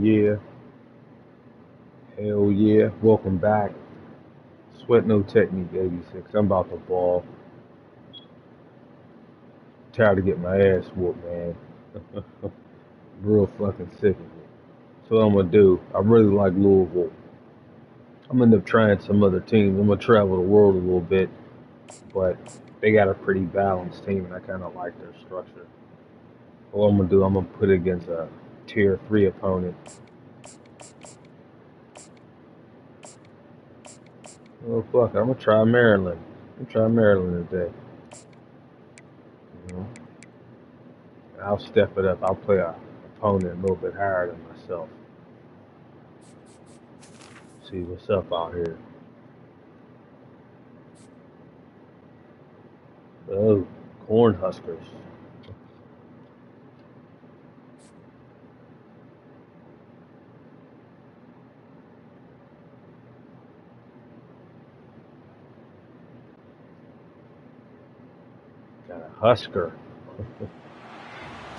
yeah. Hell yeah. Welcome back. Sweat No Technique 86. I'm about to ball. Tired of getting my ass whooped, man. Real fucking sick of it. So what I'm gonna do, I really like Louisville. I'm gonna end up trying some other teams. I'm gonna travel the world a little bit, but they got a pretty balanced team and I kinda like their structure. What I'm gonna do, I'm gonna put it against a tier 3 opponent. Oh fuck, I'm gonna try Maryland. I'm gonna try Maryland today. You know? I'll step it up. I'll play a opponent a little bit higher than myself. See what's up out here. Oh, Cornhuskers. Got a Husker.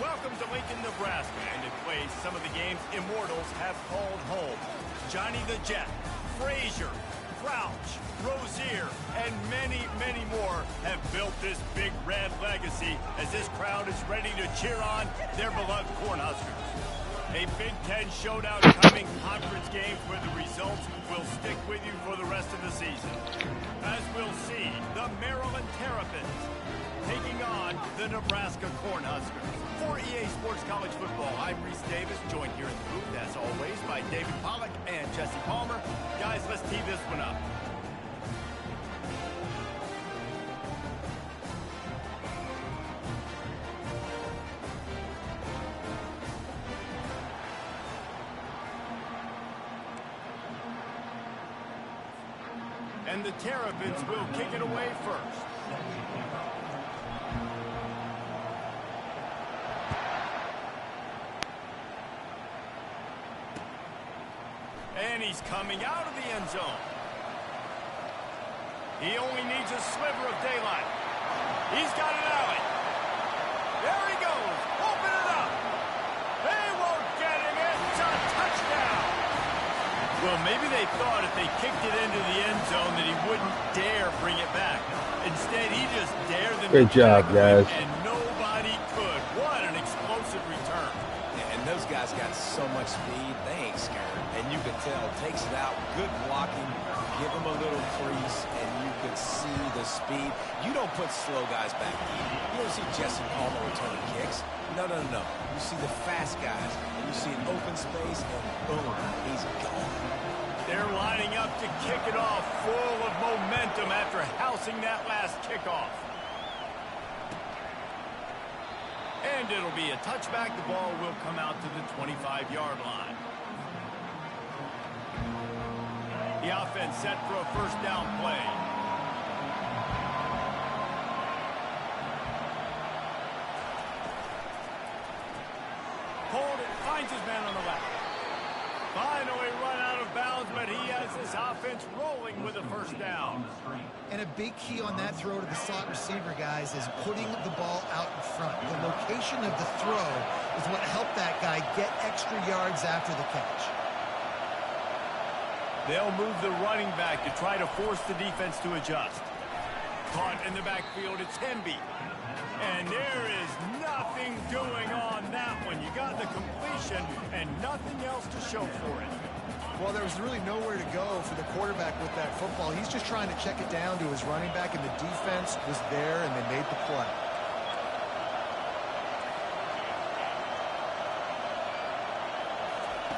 Welcome to Lincoln, Nebraska, and it plays some of the games Immortals have called home. Johnny the Jet, Frazier, Crouch, Rozier, and many, many more have built this big red legacy as this crowd is ready to cheer on their beloved Cornhuskers. A Big Ten showdown coming, conference games where the results will stick with you for the rest of the season. As we'll see, the Maryland Terrapins taking on the Nebraska Cornhuskers. For EA Sports College Football, I'm Reese Davis, joined here in the booth, as always, by David Pollack and Jesse Palmer. Guys, let's tee this one up. And the Terrapins will kick it away first. And he's coming out of the end zone. He only needs a sliver of daylight. He's got an alley. There he goes. Open it up. They won't get him. It's a touchdown. Well, maybe they thought if they kicked it into the end zone that he wouldn't dare bring it back. Instead, he just dared them. Great job, guys. And nobody could. What an explosive return. And those guys got so much speed, they ain't scared. And you can tell, takes it out, good blocking, give them a little crease, and you can see the speed. You don't put slow guys back deep. You don't see Jesse Palmer returning kicks. No. You see the fast guys, and you see an open space, and boom, he's gone. They're lining up to kick it off, full of momentum after housing that last kickoff. And it'll be a touchback. The ball will come out to the 25-yard line. The offense set for a first down play. Hold it, finds his man on the left. Finally run out of bounds, but he has this offense rolling with a first down. And a big key on that throw to the slot receiver, guys, is putting the ball out in front. The location of the throw is what helped that guy get extra yards after the catch. They'll move the running back to try to force the defense to adjust. Caught in the backfield, it's Hemby. And there is nothing doing on that one. You got the completion and nothing else to show for it. Well, there was really nowhere to go for the quarterback with that football. He's just trying to check it down to his running back, and the defense was there, and they made the play.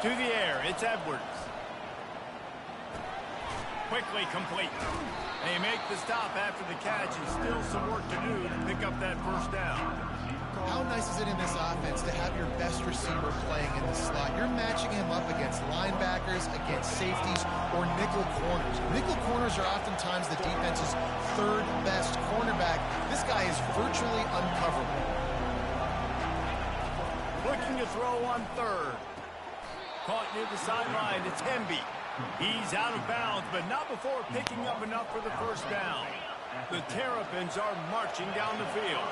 To the air, it's Edwards. Quickly complete. They make the stop after the catch, and still some work to do to pick up that first down. How nice is it in this offense to have your best receiver playing in the slot? You're matching him up against linebackers, against safeties, or nickel corners. Nickel corners are oftentimes the defense's third best cornerback. This guy is virtually uncoverable. Looking to throw on third. Caught near the sideline, it's Hemby. He's out of bounds, but not before picking up enough for the first down. The Terrapins are marching down the field.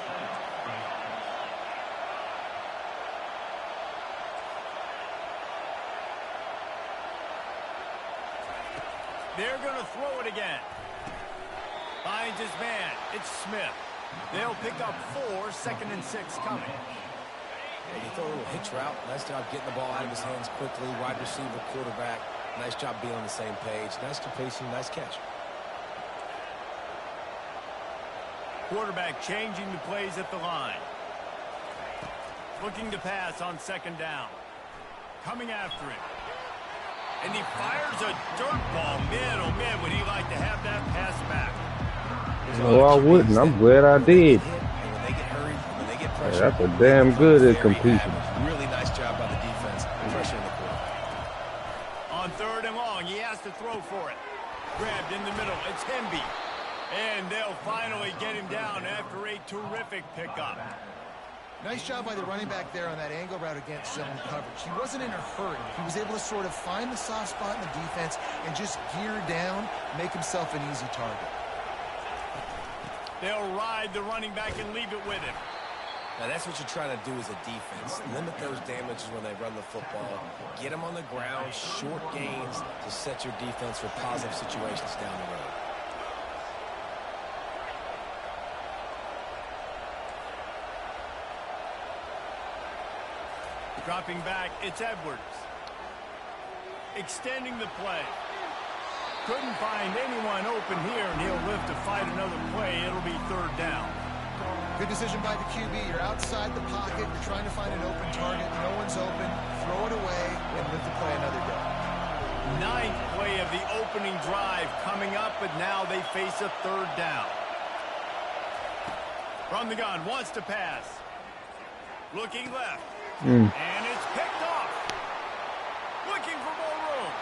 They're going to throw it again. Finds his man. It's Smith. They'll pick up 4, 2nd and 6 coming. Yeah, you throw a little hitch route. Nice job getting the ball out of his hands quickly. Wide receiver, quarterback. Nice job being on the same page. Nice completion, nice catch. Quarterback changing the plays at the line. Looking to pass on 2nd down. Coming after him. And he fires a dirt ball. Man, oh man, would he like to have that pass back. No, I wouldn't. I'm glad I did. When they get hurried, when they get pressure, That's a damn good at completion. Really nice job by the defense, pressuring the quarterback. On 3rd and long, he has to throw for it. Grabbed in the middle. It's Hemby. And they'll finally get him down after a terrific pickup. Nice job by the running back there on that angle route against zone coverage. He wasn't in a hurry. He was able to sort of find the soft spot in the defense and just gear down, make himself an easy target. They'll ride the running back and leave it with him. Now that's what you're trying to do as a defense. Limit those damages when they run the football. Get them on the ground, short gains to set your defense for positive situations down the road. Dropping back, it's Edwards. Extending the play. Couldn't find anyone open here, and he'll live to fight another play. It'll be 3rd down. Good decision by the QB. You're outside the pocket. You're trying to find an open target. No one's open. Throw it away and live to play another day. 9th play of the opening drive coming up, but now they face a 3rd down. From the gun, wants to pass. Looking left. And it's picked off. Looking for more room.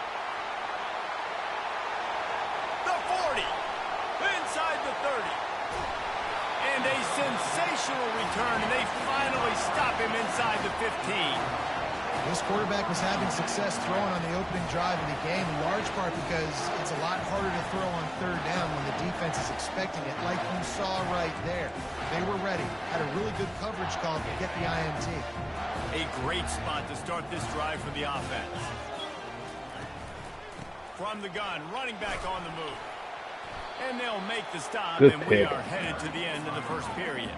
The 40. Inside the 30. And a sensational return, and they finally stop him inside the 15. This quarterback was having success throwing on the opening drive of the game, in large part because it's a lot harder to throw on 3rd down when the defense is expecting it, like you saw right there. They were ready. Had a really good coverage call to get the INT. A great spot to start this drive for the offense. From the gun, running back on the move. And they'll make the stop, Good and pick. we are headed to the end of the 1st period.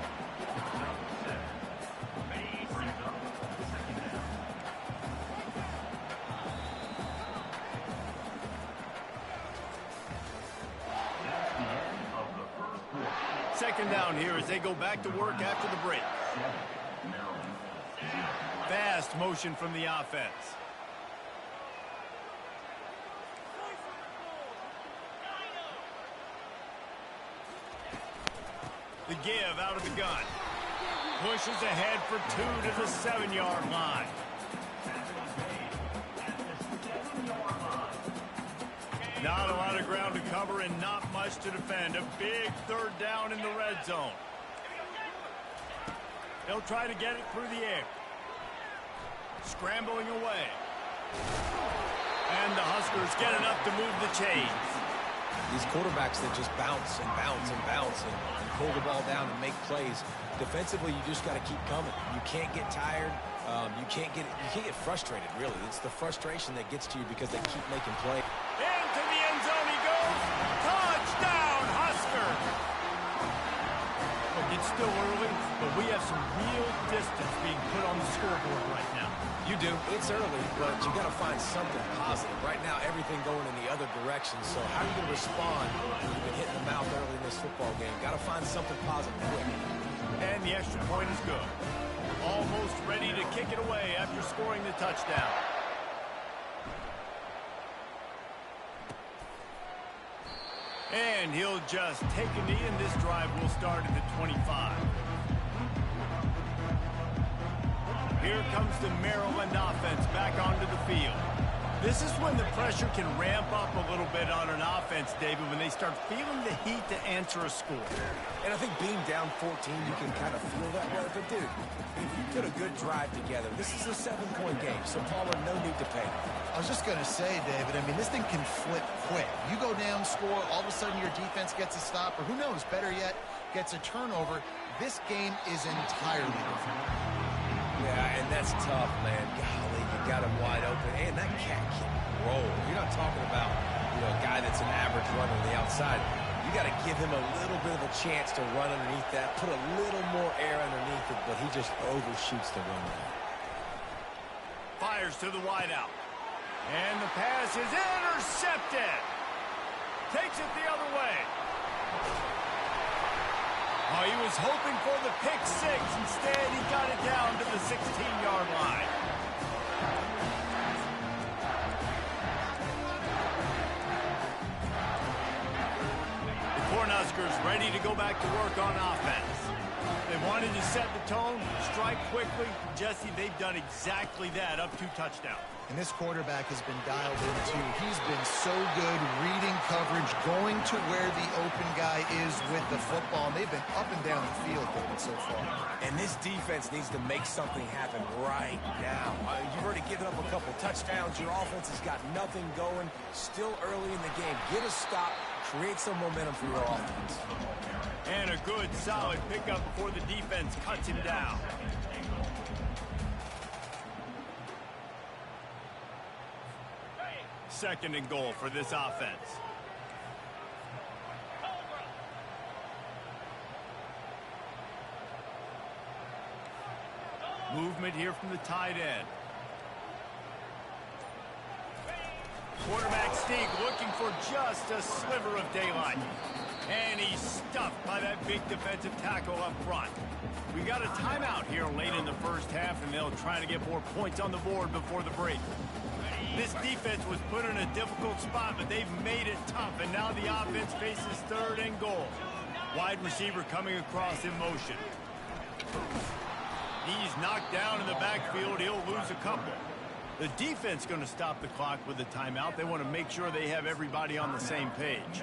Second down here as they go back to work after the break. Fast motion from the offense. The give out of the gun. Pushes ahead for 2 to the 7-yard line. Not a lot of ground to cover and not much to defend. A big 3rd down in the red zone. They'll try to get it through the air. Scrambling away. And the Huskers get enough to move the chains. These quarterbacks that just bounce and bounce and bounce and pull the ball down and make plays. Defensively, you just got to keep coming. You can't get tired. You can't get frustrated, really. It's the frustration that gets to you because they keep making plays. Into the end zone he goes. Touchdown, Husker. Look, it's still early, but we have some real distance being put on the scoreboard right now. You do. It's early, but you got to find something positive. Right now, everything going in the other direction. So how are you going to respond when you've been hitting the mouth early in this football game? Got to find something positive quick. And the extra point is good. Almost ready to kick it away after scoring the touchdown. And he'll just take a knee, and this drive will start at the 25. Here comes the Maryland offense back onto the field. This is when the pressure can ramp up a little bit on an offense, David, when they start feeling the heat to answer a score. And I think being down 14, you can kind of feel that way. But, dude, if you put a good drive together, this is a 7-point game, so Palmer, no need to panic. I was just going to say, David, I mean, this thing can flip quick. You go down, score, all of a sudden your defense gets a stop, or who knows, better yet, gets a turnover. This game is entirely different. Yeah, and that's tough, man. Golly, you got him wide open. And that cat can roll. You're not talking about, a guy that's an average runner on the outside. You got to give him a little bit of a chance to run underneath that, put a little more air underneath it, but he just overshoots the run there. Fires to the wideout. And the pass is intercepted. Takes it the other way. Oh, he was hoping for the pick six. Instead, he got it down to the 16-yard line. The Cornhuskers ready to go back to work on offense. They wanted to set the tone, strike quickly. Jesse, they've done exactly that, up 2 touchdowns. And this quarterback has been dialed in, too. He's been so good reading coverage, going to where the open guy is with the football. And they've been up and down the field with it so far. And this defense needs to make something happen right now. You've already given up a couple touchdowns. Your offense has got nothing going. Still early in the game. Get a stop. Create some momentum for your offense. And a good, solid pickup before the defense cuts him down. Second and goal for this offense. Movement here from the tight end. Quarterback sneak looking for just a sliver of daylight. And he's stuffed by that big defensive tackle up front. We got a timeout here late in the first half, and they'll try to get more points on the board before the break. This defense was put in a difficult spot, but they've made it tough, and now the offense faces third and goal. Wide receiver coming across in motion. He's knocked down in the backfield. He'll lose a couple. The defense going to stop the clock with a timeout. They want to make sure they have everybody on the same page.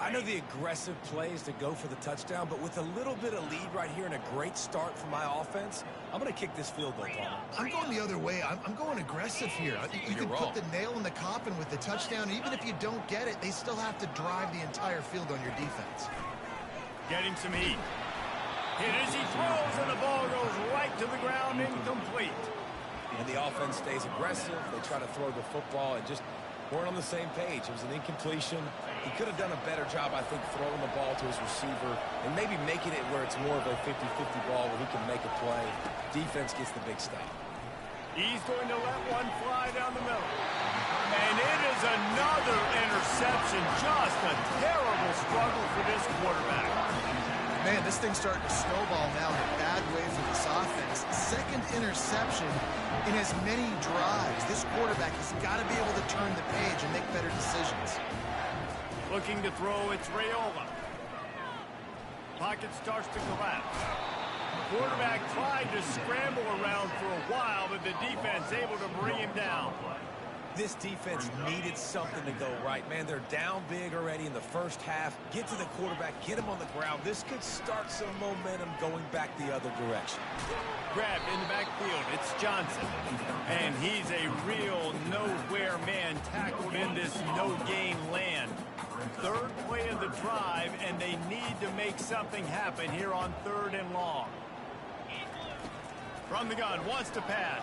I know the aggressive play is to go for the touchdown, but with a little bit of lead right here and a great start for my offense, I'm going to kick this field goal, Tom. I'm going the other way. I'm going aggressive here. You can put the nail in the coffin with the touchdown. Even if you don't get it, they still have to drive the entire field on your defense. Getting some heat. Hit as he throws, and the ball goes right to the ground, incomplete. And the offense stays aggressive. They try to throw the football and just weren't on the same page. It was an incompletion. He could have done a better job, I think, throwing the ball to his receiver and maybe making it where it's more of a 50-50 ball where he can make a play. Defense gets the big stop. He's going to let one fly down the middle. And it is another interception. Just a terrible struggle for this quarterback. Man, this thing's starting to snowball now in a bad way for this offense. Second interception in as many drives. This quarterback has got to be able to turn the page and make better decisions. Looking to throw, it's Raiola. Pocket starts to collapse. Quarterback tried to scramble around for a while, but the defense able to bring him down. This defense needed something to go right, man. They're down big already in the first half. Get to the quarterback, get him on the ground. This could start some momentum going back the other direction. Grabbed in the backfield, it's Johnson. And he's a real nowhere man tackled in this no-gain land. Third play of the drive, and they need to make something happen here on 3rd and long. From the gun, wants to pass.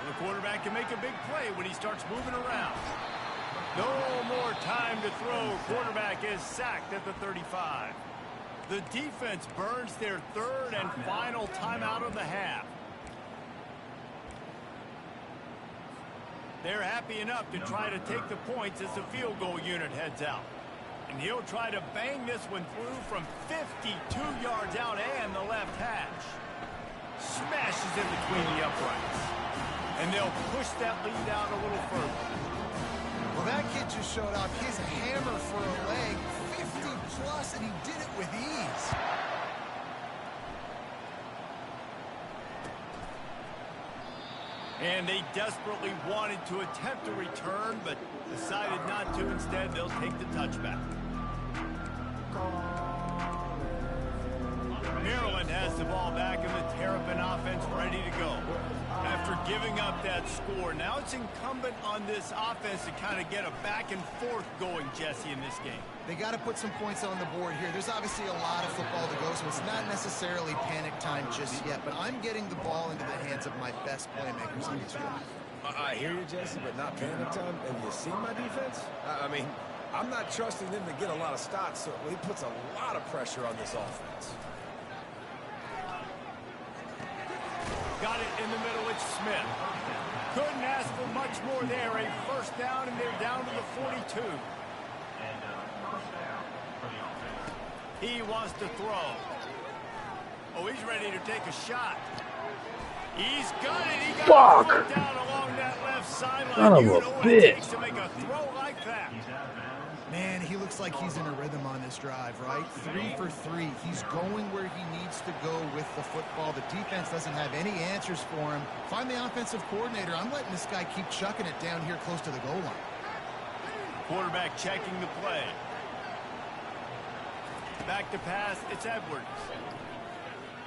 The quarterback can make a big play when he starts moving around. No more time to throw. Quarterback is sacked at the 35. The defense burns their 3rd and final timeout of the half. They're happy enough to try to take the points as the field goal unit heads out. And he'll try to bang this one through from 52 yards out and the left hash. Smashes in between the uprights. And they'll push that lead out a little further. Well, that kid just showed off his hammer for a leg, 50-plus, and he did it with ease. And they desperately wanted to attempt a return, but decided not to. Instead, they'll take the touchback. Maryland has the ball back, and the Terrapin offense ready to go. After giving up that score, now it's incumbent on this offense to kind of get a back and forth going, Jesse, in this game. They got to put some points on the board here. There's obviously a lot of football to go, so it's not necessarily panic time just yet, but I'm getting the ball into the hands of my best playmakers on each drive. I hear you, Jesse, but not panic time. Have you seen my defense? I mean, I'm not trusting them to get a lot of stops, so he puts a lot of pressure on this offense. Got it in the middle, it's Smith. Couldn't ask for much more there. A first down, and they're down to the 42. He wants to throw. Oh, he's ready to take a shot. He's got it. He got a foot down along that left sideline. Son of you a know what it takes bitch. to make a throw like that. Man, he looks like he's in a rhythm on this drive, right? 3 for 3. He's going where he needs to go with the football. The defense doesn't have any answers for him. Find the offensive coordinator. I'm letting this guy keep chucking it down here close to the goal line. Quarterback checking the play. Back to pass, it's Edwards.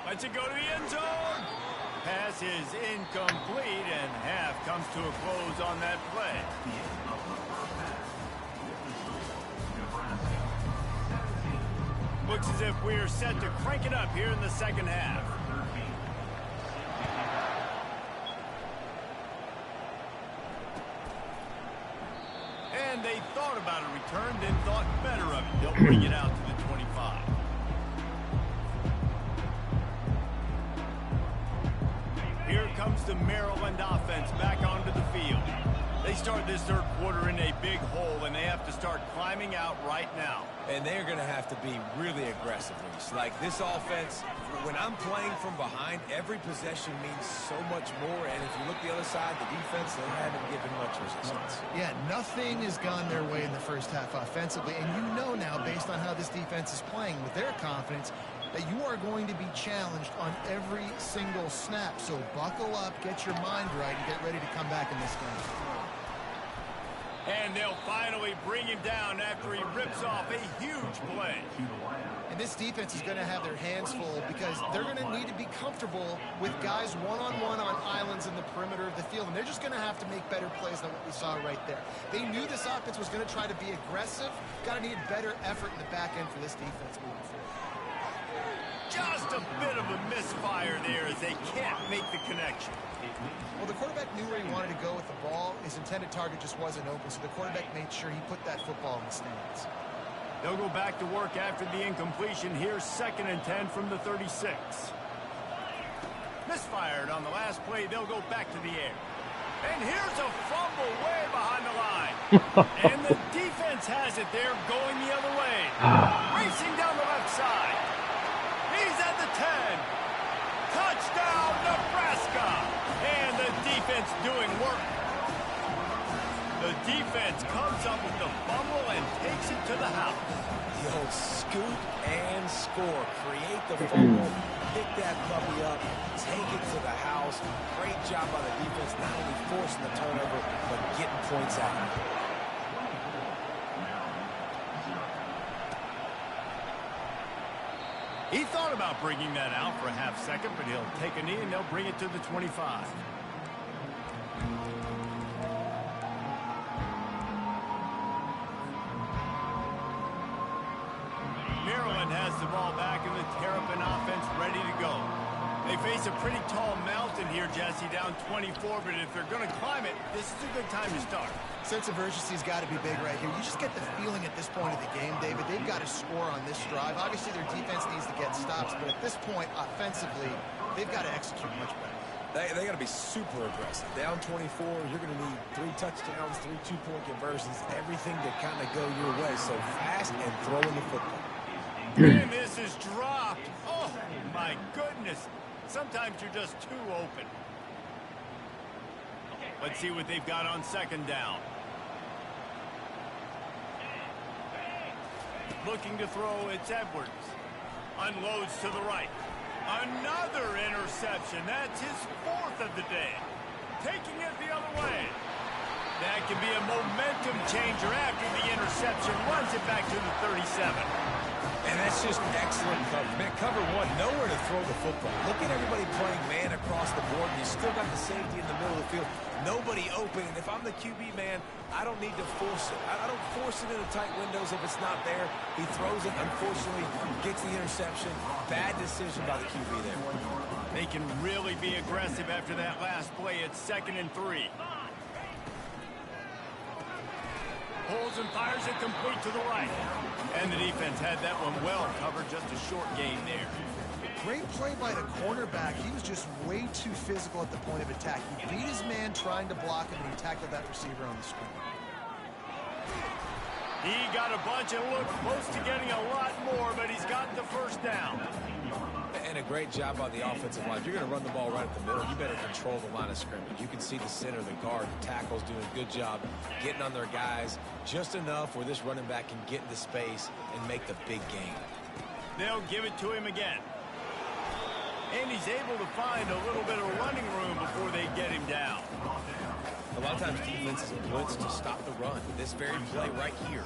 Lets it go to the end zone. Pass is incomplete, and half comes to a close on that play. Looks as if we're set to crank it up here in the second half. And they thought about a return, then thought better of it. They'll bring it out to the 25. Here comes the Maryland offense back onto the field. They start this third quarter in a big hole, and they have to start climbing out right now. And they're going to have to be really aggressive. Like this offense, when I'm playing from behind, every possession means so much more. And if you look the other side, the defense, they haven't given much resistance. Yeah, nothing has gone their way in the first half offensively. And you know now, based on how this defense is playing with their confidence, that you are going to be challenged on every single snap. So buckle up, get your mind right, and get ready to come back in this game. And they'll finally bring him down after he rips off a huge play. And this defense is going to have their hands full because they're going to need to be comfortable with guys one-on-one on islands in the perimeter of the field. And they're just going to have to make better plays than what we saw right there. They knew this offense was going to try to be aggressive. Got to need better effort in the back end for this defense moving forward. Just a bit of a misfire there as they can't make the connection. Well, the quarterback knew where he wanted to go with the ball. His intended target just wasn't open, so the quarterback made sure he put that football in the stands. They'll go back to work after the incompletion. Here's 2nd and 10 from the 36. Misfired on the last play. They'll go back to the air. And here's a fumble way behind the line. And the defense has it there going the other way. Racing down the left side. He's at the 10. Touchdown, Nebraska. And the defense doing work. The defense comes up with the fumble and takes it to the house. The old scoop and score. Create the fumble, pick that puppy up, take it to the house. Great job by the defense, not only forcing the turnover, but getting points out. He thought about bringing that out for a half second, but he'll take a knee and they'll bring it to the 25. Maryland has the ball back and the Terrapin offense ready to go. They face a pretty tall mountain here, Jesse, down 24, but if they're going to climb it, this is a good time to start. Sense of urgency's got to be big right here. You just get the feeling at this point of the game, David, they've got to score on this drive. Obviously, their defense needs to get stops, but at this point, offensively, they've got to execute much better. They got to be super aggressive. Down 24, you're going to need 3 touchdowns, 3 two-point conversions, everything to kind of go your way. So fast and throwing the football. And this is dropped. Oh, my goodness. Sometimes you're just too open. Let's see what they've got on 2nd down. Looking to throw, it's Edwards. Unloads to the right. Another interception. That's his 4th of the day. Taking it the other way. That can be a momentum changer after the interception. Runs it back to the 37. And that's just excellent coverage. Man, cover one, nowhere to throw the football. Look at everybody playing man across the board. You still got the safety in the middle of the field. Nobody open. And if I'm the QB, man, I don't need to force it. I don't force it into tight windows if it's not there. He throws it, unfortunately, gets the interception. Bad decision by the QB there. They can really be aggressive after that last play. It's 2nd and 3. Pulls and fires it complete to the right. And the defense had that one well covered, just a short gain there. Great play by the cornerback. He was just way too physical at the point of attack. He beat his man trying to block him, and he tackled that receiver on the screen. He got a bunch and looked close to getting a lot more, but he's got the first down. And a great job by the offensive line. If you're going to run the ball right at the middle, you better control the line of scrimmage. You can see the center, the guard, the tackles doing a good job getting on their guys just enough where this running back can get into space and make the big gain. They'll give it to him again. And he's able to find a little bit of running room before they get him down. A lot of times defenses blitz to stop the run. This very play right here,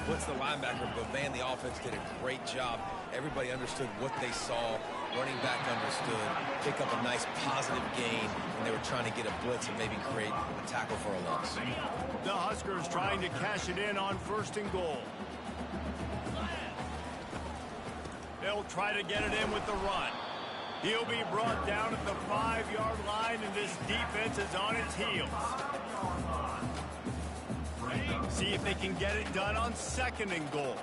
blitz the linebacker, but man, the offense did a great job. Everybody understood what they saw. Running back understood. Pick up a nice positive gain, and they were trying to get a blitz and maybe create a tackle for a loss. The Huskers trying to cash it in on 1st and goal. They'll try to get it in with the run. He'll be brought down at the 5-yard line, and this defense is on its heels. See if they can get it done on 2nd and goal.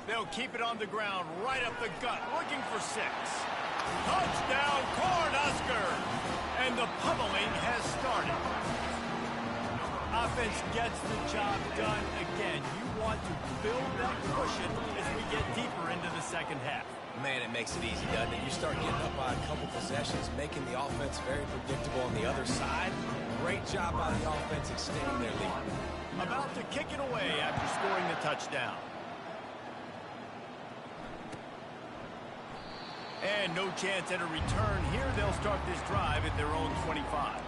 They'll keep it on the ground, right up the gut, looking for 6. Touchdown, Cornhuskers! And the pummeling has started. Offense gets the job done again. You want to build that cushion as we get deeper into the 2nd half. Man, it makes it easy, doesn't it? You start getting up by a couple possessions, making the offense very predictable on the other side. Great job by the offense extending their lead. About to kick it away after scoring the touchdown. And no chance at a return here. They'll start this drive at their own 25.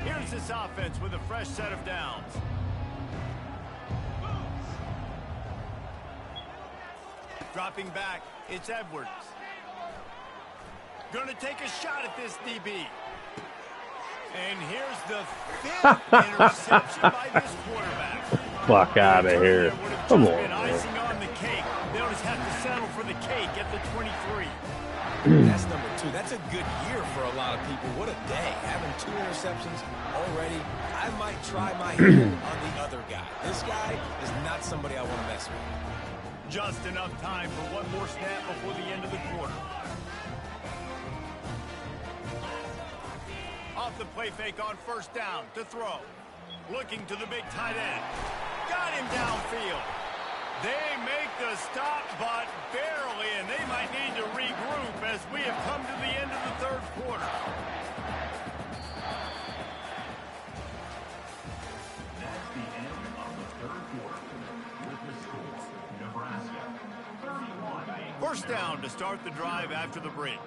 Here's this offense with a fresh set of downs. Dropping back, it's Edwards. Gonna take a shot at this DB. And here's the 5th interception by this quarterback. Fuck out of here. Come on, man. Icing on the cake. They'll just have to settle for the cake at the 23. That's number 2. That's a good year for a lot of people. What a day. Having 2 interceptions already. I might try my hand on the other guy. This guy is not somebody I want to mess with. Just enough time for one more snap before the end of the quarter. Off the play fake on 1st down to throw. Looking to the big tight end. Got him downfield. They make the stop, but barely, and they might need to regroup as we have come to the end of the 3rd quarter. That's the end of the 3rd quarter. With the score, Nebraska 31. 1st down to start the drive after the break.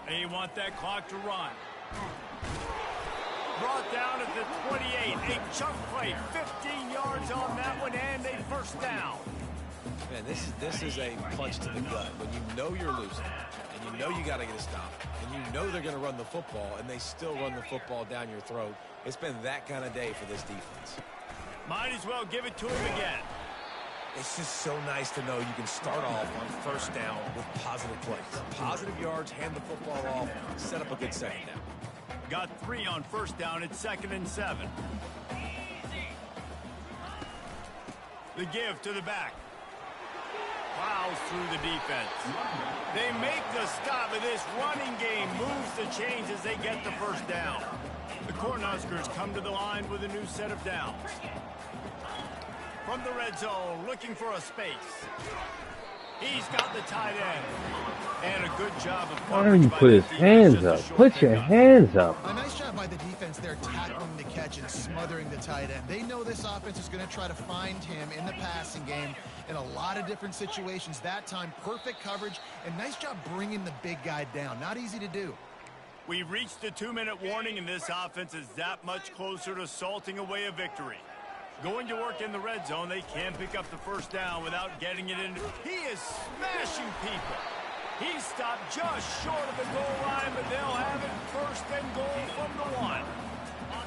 They want that clock to run. Brought down at the 28. A chunk play, 15 yards on that one, and a 1st down. Man, this is a punch to the gut. When you know you're losing, and you know you got to get a stop, and you know they're going to run the football, and they still run the football down your throat. It's been that kind of day for this defense. Might as well give it to him again. It's just so nice to know you can start off on 1st down with positive plays. Positive yards, hand the football off, set up a good 2nd down. Got 3 on 1st down at 2nd and 7. The give to the back. Plows through the defense. They make the stop, and this running game moves the chains as they get the 1st down. The Cornhuskers come to the line with a new set of downs. From the red zone, looking for a space. He's got the tight end. And a good job of Why don't you put his hands up? Put your hands up. A nice job by the defense there, tackling the catch and smothering the tight end. They know this offense is going to try to find him in the passing game in a lot of different situations. That time, perfect coverage, and nice job bringing the big guy down. Not easy to do. We've reached the 2-minute warning, and this offense is that much closer to salting away a victory. Going to work in the red zone, they can pick up the 1st down without getting it in. He is smashing people. He stopped just short of the goal line, but they'll have it 1st and goal from the 1.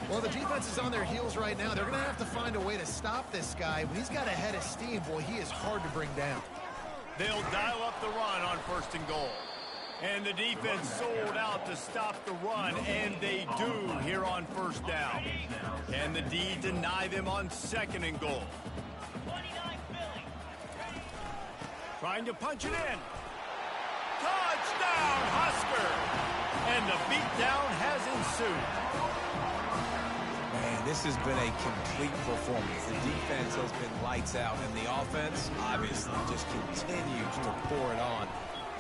Well, the defense is on their heels right now. They're going to have to find a way to stop this guy. When he's got a head of steam, boy, he is hard to bring down. They'll dial up the run on 1st and goal. And the defense sold out to stop the run, and they do here on 1st down. Can the D deny them on 2nd and goal? Trying to punch it in. Touchdown, Husker! And the beatdown has ensued. Man, this has been a complete performance. The defense has been lights out, and the offense obviously just continues to pour it on.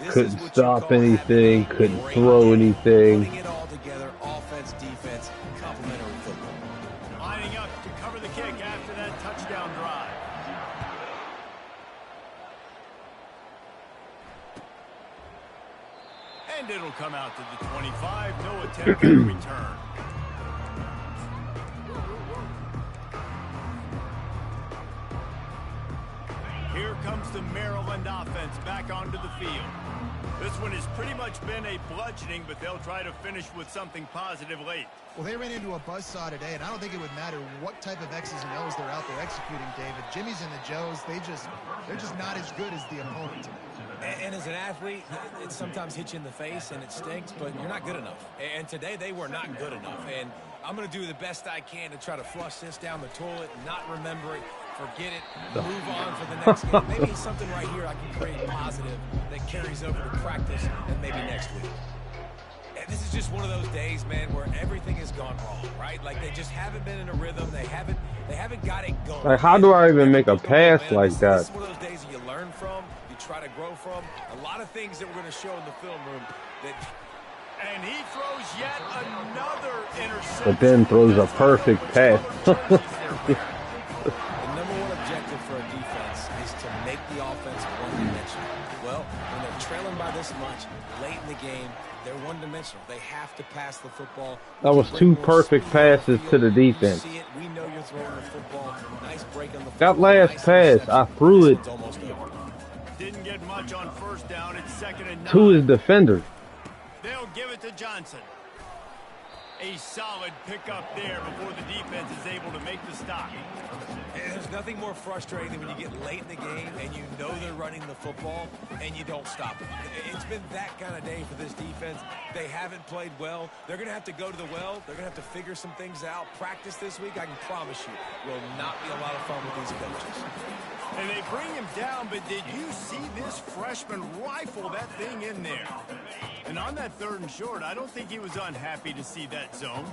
Couldn't stop anything, couldn't throw anything. Putting it all together, offense, defense, complementary football. Lining up to cover the kick after that touchdown drive. And it'll come out to the 25. No attempt at a return. Here comes the Maryland offense back onto the field. This one has pretty much been a bludgeoning, but they'll try to finish with something positive late. Well, they ran into a buzzsaw today, and I don't think it would matter what type of X's and O's they're out there executing, David. Jimmy's and the Joes, they're just not as good as the opponent. And as an athlete, it sometimes hits you in the face and it stinks, but you're not good enough. And today they were not good enough. And I'm going to do the best I can to try to flush this down the toilet, not remember it, forget it, move on for the next game. Maybe something right here I can create positive that carries over to practice and maybe next week. And this is just one of those days, man, where everything has gone wrong, right? Like they just haven't been in a rhythm. They haven't got it going. Like, how do I even make a pass like that? This is one of those days that you learn from, you try to grow from. A lot of things that we're going to show in the film room that. And he throws yet another interception. But then throws a perfect pass. The number one objective for a defense is to make the offense one-dimensional. Well, when they're trailing by this much late in the game, they're one-dimensional. They have to pass the football. That was 2 perfect passes to the defense. We know you're throwing the football. Nice break on the That last pass, I threw it Didn't get much on 1st down. It's 2nd and 9. to his defender. They'll give it to Johnson. A solid pickup there before the defense is able to make the stop. And there's nothing more frustrating than when you get late in the game and you know they're running the football and you don't stop it. It's been that kind of day for this defense. They haven't played well. They're going to have to go to the well. They're going to have to figure some things out. Practice this week, I can promise you, will not be a lot of fun with these coaches. And they bring him down, but did you see this freshman rifle that thing in there? And on that 3rd and short, I don't think he was unhappy to see that zone.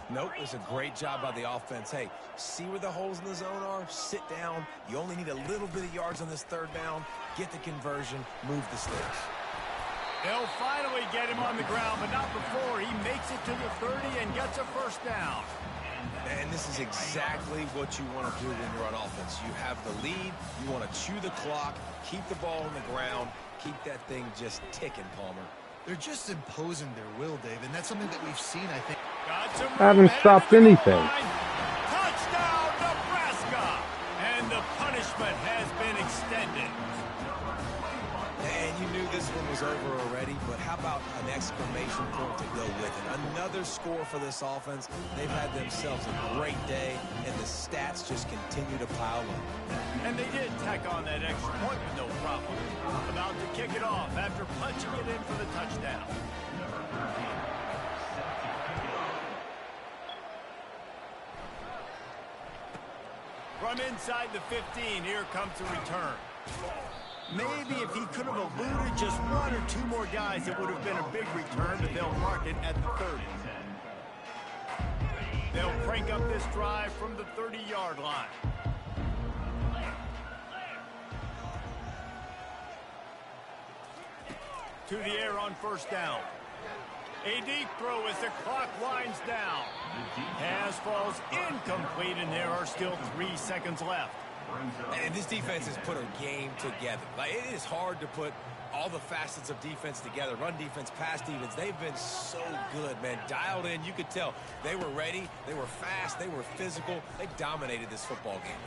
Nope, it was a great job by the offense. Hey, see where the holes in the zone are? Sit down. You only need a little bit of yards on this 3rd down. Get the conversion. Move the sticks. They'll finally get him on the ground, but not before he makes it to the 30 and gets a 1st down. And this is exactly what you want to do when you're on offense. You have the lead. You want to chew the clock, keep the ball on the ground, keep that thing just ticking, Palmer. They're just imposing their will, Dave, and that's something that we've seen, I think. I haven't stopped anything. Touchdown, Nebraska! And the punishment has been extended. And you knew this one was over already, but how about an exclamation point to go with it? Another score for this offense. They've had themselves a great day, and the stats just continue to pile up. And they did tack on that extra point with no problem. About to kick it off after punching it in for the touchdown. From inside the 15, here comes the return. Maybe if he could have eluded just 1 or 2 more guys, it would have been a big return, but they'll mark it at the 30. They'll crank up this drive from the 30-yard line. To the air on 1st down. A deep throw as the clock winds down. Pass falls incomplete, and there are still 3 seconds left. And this defense has put a game together. Like, it is hard to put all the facets of defense together. Run defense, pass defense. They've been so good, man. Dialed in. You could tell they were ready. They were fast. They were physical. They dominated this football game.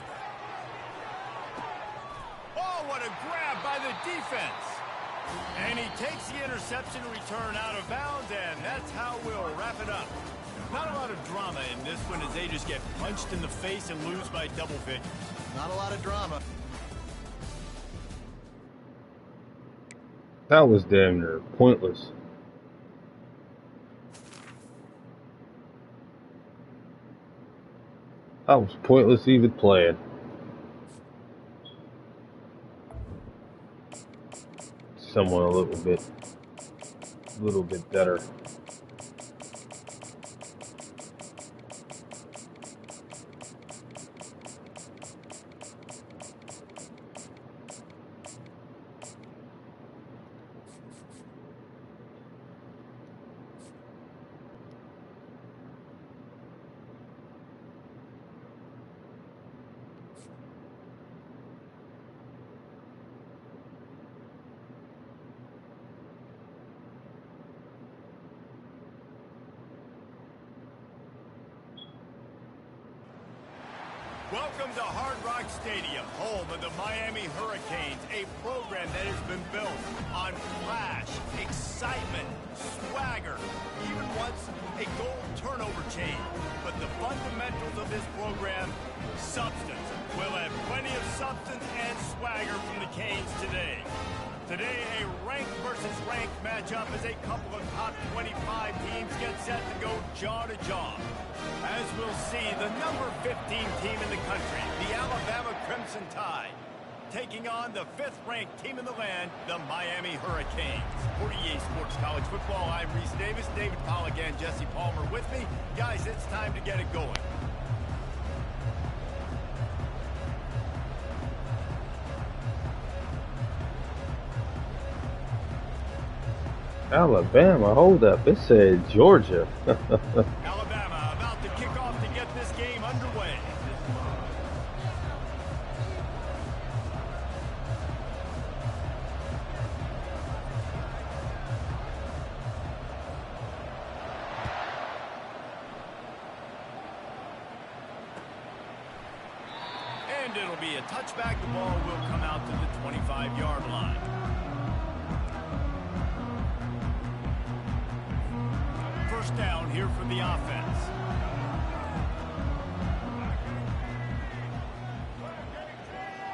Oh, what a grab by the defense. And he takes the interception return out of bounds, and that's how we'll wrap it up. Not a lot of drama in this one as they just get punched in the face and lose by double figures. Not a lot of drama. That was damn near pointless. That was pointless even playing. Someone a little bit better. Welcome to Hard Rock Stadium, home of the Miami Hurricanes, a program that has been built on flash, excitement, swagger, even once a goal turnover chain. But the fundamentals of this program, substance. We'll have plenty of substance and swagger from the Canes today. Today, a ranked versus ranked matchup as a couple of top 25 teams get set to go jaw to jaw. As we'll see, the number 15 team in the country, the Alabama Crimson Tide, taking on the 5th-ranked team in the land, the Miami Hurricanes. For EA Sports College Football, I'm Reese Davis, David Pollack and Jesse Palmer with me. Guys, it's time to get it going. Alabama, hold up. It said Georgia. Alabama about to kick off to get this game underway. And it'll be a touchback. The ball will come out to the 25-yard line. First down here for the offense.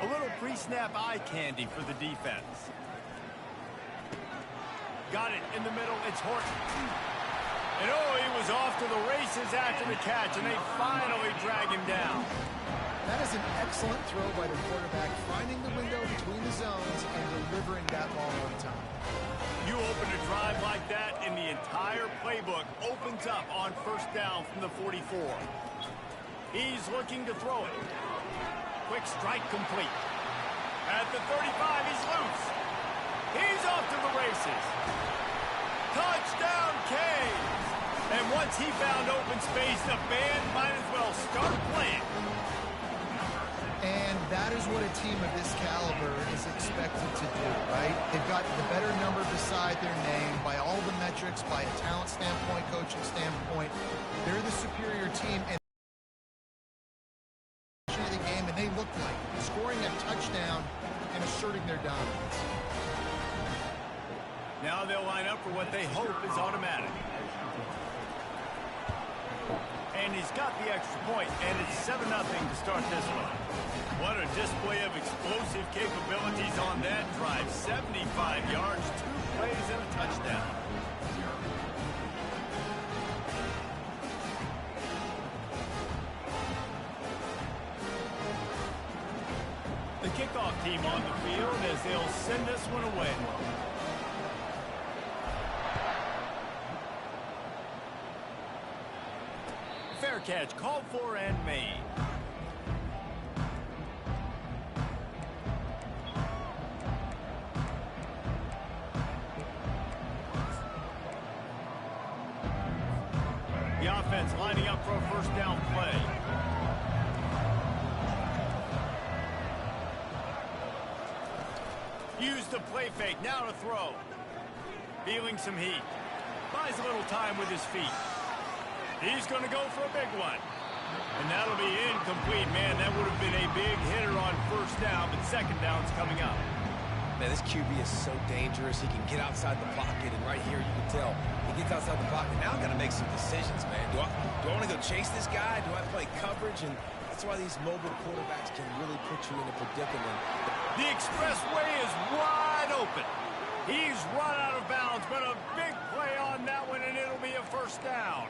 A little pre-snap eye candy for the defense. Got it in the middle. It's Horton. And oh, he was off to the races after the catch, and they finally drag him down. That is an excellent throw by the quarterback, finding the window between the zones and delivering that ball on time. You open a drive like that, and the entire playbook opens up on first down from the 44. He's looking to throw it. Quick strike complete. At the 35, he's loose. He's off to the races. Touchdown, Canes! And once he found open space, the band might as well start playing. And that is what a team of this caliber is expected to do, right? They've got the better number beside their name by all the metrics, by a talent standpoint, coaching standpoint. They're the superior team and the game, and they look like scoring a touchdown and asserting their dominance. Now they'll line up for what they hope is automatic. And he's got the extra point, and it's 7-0 to start this one. What a display of explosive capabilities on that drive. 75 yards, 2 plays, and a touchdown. The kickoff team on the field as they'll send this one away. Fair catch called for and made. The offense lining up for a first down play. Use the play fake, now to throw. Feeling some heat. Buys a little time with his feet. He's going to go for a big one. And that'll be incomplete. Man, that would have been a big hitter on first down, but second down's coming up. Man, this QB is so dangerous. He can get outside the pocket, and right here you can tell he gets outside the pocket. Now I've got to make some decisions, man. Do I want to go chase this guy? Do I play coverage? And that's why these mobile quarterbacks can really put you in a predicament. The expressway is wide open. He's run out of bounds, but a big play on that one, and it'll be a first down.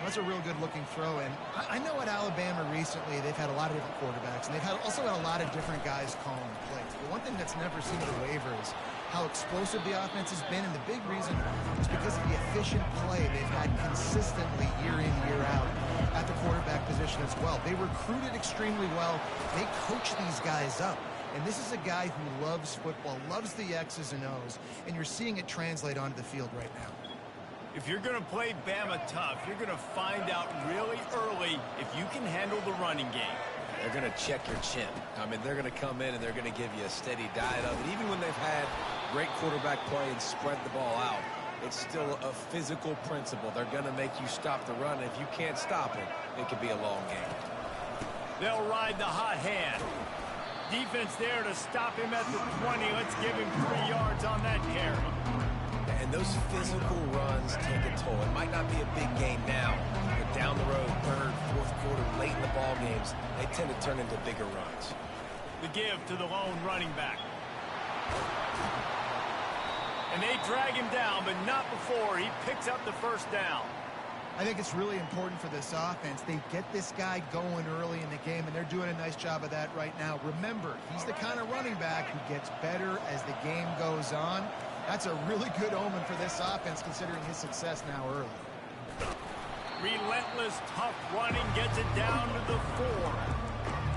That's a real good-looking throw, and I know at Alabama recently they've had a lot of different quarterbacks, and they've also had a lot of different guys calling plays. But one thing that's never seemed to waver is how explosive the offense has been, and the big reason is because of the efficient play they've had consistently year in, year out at the quarterback position as well. They recruited extremely well. They coach these guys up. And this is a guy who loves football, loves the X's and O's, and you're seeing it translate onto the field right now. If you're going to play Bama tough, you're going to find out really early if you can handle the running game. They're going to check your chin. I mean, they're going to come in and they're going to give you a steady diet of it. Even when they've had great quarterback play and spread the ball out, it's still a physical principle. They're going to make you stop the run. If you can't stop it, it could be a long game. They'll ride the hot hand. Defense there to stop him at the 20. Let's give him 3 yards on that carry. And those physical runs take a toll. It might not be a big game now, but down the road, third, fourth quarter, late in the ball games, they tend to turn into bigger runs. The give to the lone running back. And they drag him down, but not before he picks up the first down. I think it's really important for this offense. They get this guy going early in the game, and they're doing a nice job of that right now. Remember, he's the kind of running back who gets better as the game goes on. That's a really good omen for this offense, considering his success now early. Relentless, tough running gets it down to the 4.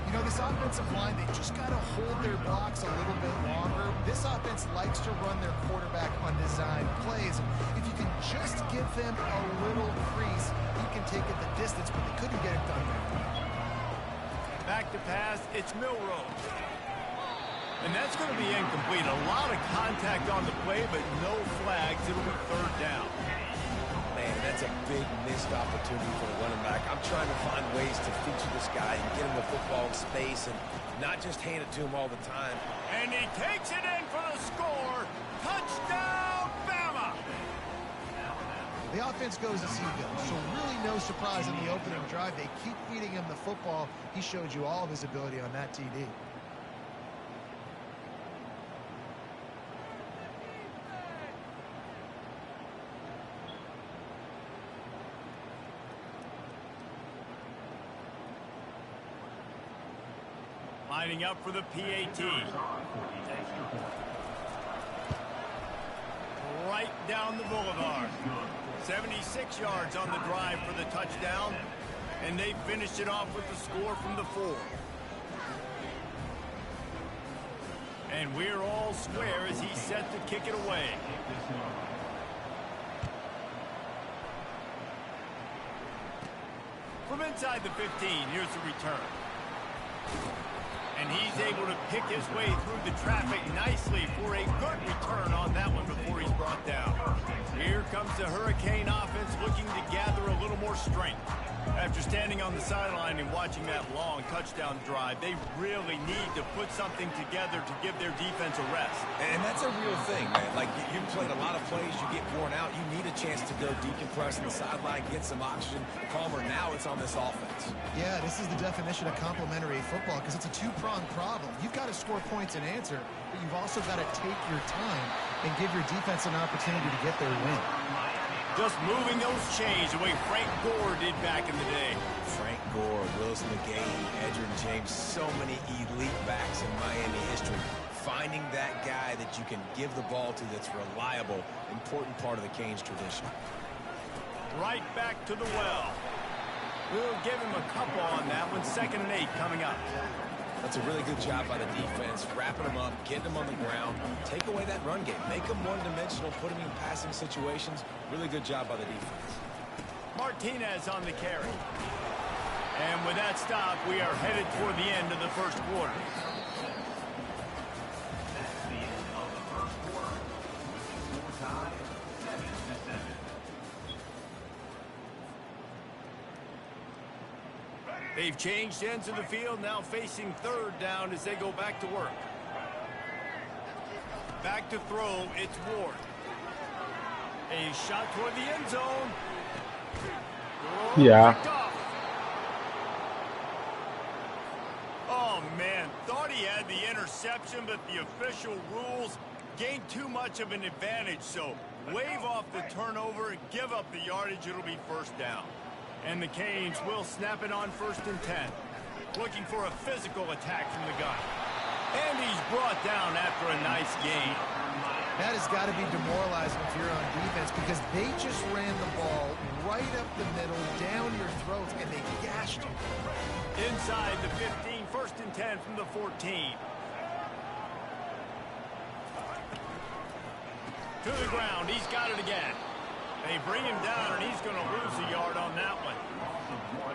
You know, this offensive line, they just got to hold their blocks a little bit longer. This offense likes to run their quarterback on design plays. And if you can just give them a little crease, you can take it the distance, but they couldn't get it done there. Back to pass, it's Milrose. And that's going to be incomplete. A lot of contact on the play, but no flags. It'll be third down. Man, that's a big missed opportunity for the running back. I'm trying to find ways to feature this guy and get him the football in space and not just hand it to him all the time. And he takes it in for the score. Touchdown, Bama! The offense goes as he goes, so really no surprise in the opening drive. They keep feeding him the football. He showed you all of his ability on that TD. Lining up for the PAT. Right down the boulevard. 76 yards on the drive for the touchdown. And they finished it off with the score from the 4. And we're all square as he's set to kick it away. From inside the 15, here's the return. And he's able to pick his way through the traffic nicely for a good return on that one before he's brought down. Here comes the Hurricane offense looking to gather a little more strength. After standing on the sideline and watching that long touchdown drive, they really need to put something together to give their defense a rest. And that's a real thing, man. Like, you've played a lot of plays, you get worn out, you need a chance to go decompress on the sideline, get some oxygen. Palmer, now it's on this offense. Yeah, this is the definition of complementary football because it's a two-pronged problem. You've got to score points and answer, but you've also got to take your time and give your defense an opportunity to get their win. Just moving those chains the way Frank Gore did back in the day. Frank Gore, Willis McGahee, Edgerrin James, so many elite backs in Miami history. Finding that guy that you can give the ball to that's reliable, important part of the Canes tradition. Right back to the well. We'll give him a couple on that one. 2nd and 8 coming up. That's a really good job by the defense, wrapping them up, getting them on the ground, take away that run game, make them one-dimensional, put them in passing situations. Really good job by the defense. Martinez on the carry. And with that stop, we are headed toward the end of the first quarter. That's the end of the first quarter. Score tie 7-7. They've changed ends of the field, now facing third down as they go back to work. Back to throw, it's Ward. A shot toward the end zone. Yeah. Oh, man. Thought he had the interception, but the official rules gained too much of an advantage. So wave off the turnover, give up the yardage. It'll be first down. And the Canes will snap it on 1st and 10. Looking for a physical attack from the gun. And he's brought down after a nice gain. That has got to be demoralizing if you're on defense because they just ran the ball right up the middle, down your throats, and they gashed you. Inside the 15, 1st and 10 from the 14. To the ground, he's got it again. They bring him down, and he's going to lose a yard on that one.